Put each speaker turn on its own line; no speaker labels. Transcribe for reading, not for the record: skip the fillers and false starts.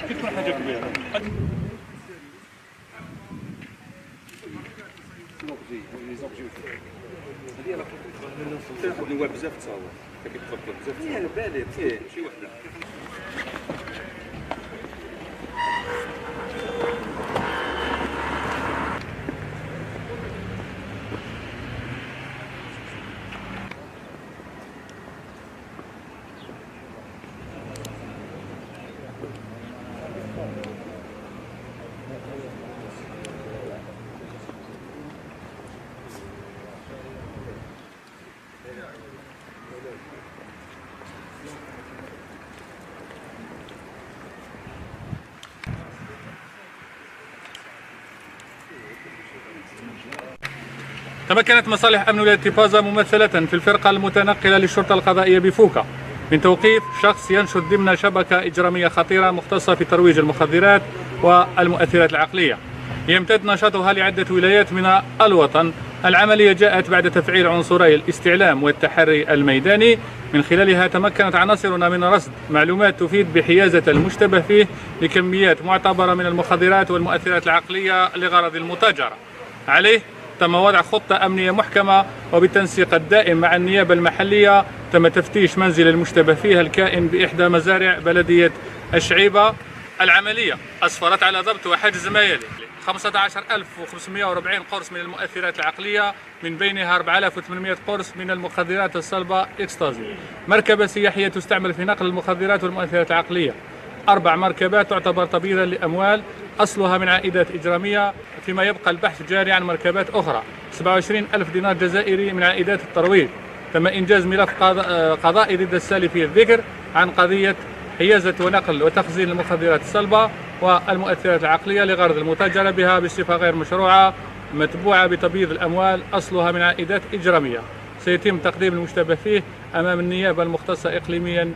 كتكون حاجة كبيرة.
تاخذ نواب بزاف تصاور كيتفضل بزاف بالي شي وحده.
تمكنت مصالح أمن ولاية تيفازا ممثلة في الفرقة المتنقلة للشرطة القضائية بفوكا من توقيف شخص ينشط ضمن شبكة إجرامية خطيرة مختصة في ترويج المخدرات والمؤثرات العقلية. يمتد نشاطها لعدة ولايات من الوطن. العملية جاءت بعد تفعيل عنصري الاستعلام والتحري الميداني، من خلالها تمكنت عناصرنا من رصد معلومات تفيد بحيازة المشتبه فيه لكميات معتبرة من المخدرات والمؤثرات العقلية لغرض المتاجرة. عليه تم وضع خطة أمنية محكمة، وبالتنسيق الدائم مع النيابة المحلية تم تفتيش منزل المشتبه فيه الكائن بإحدى مزارع بلدية الشعيبة. العملية أسفرت على ضبط وحجز ما يلي: 15540 قرص من المؤثرات العقلية، من بينها 4800 قرص من المخدرات الصلبة إكستازي. مركبة سياحية تستعمل في نقل المخدرات والمؤثرات العقلية. 4 مركبات تعتبر تبييضا لأموال أصلها من عائدات إجرامية، فيما يبقى البحث جاري عن مركبات أخرى. 27,000 دينار جزائري من عائدات الترويج. تم إنجاز ملف قضائي ضد السالفي الذكر عن قضية حيازة ونقل وتخزين المخدرات الصلبة والمؤثرات العقلية لغرض المتاجرة بها بصفة غير مشروعة، متبوعة بتبييض الأموال أصلها من عائدات إجرامية. سيتم تقديم المشتبه فيه أمام النيابة المختصة إقليميا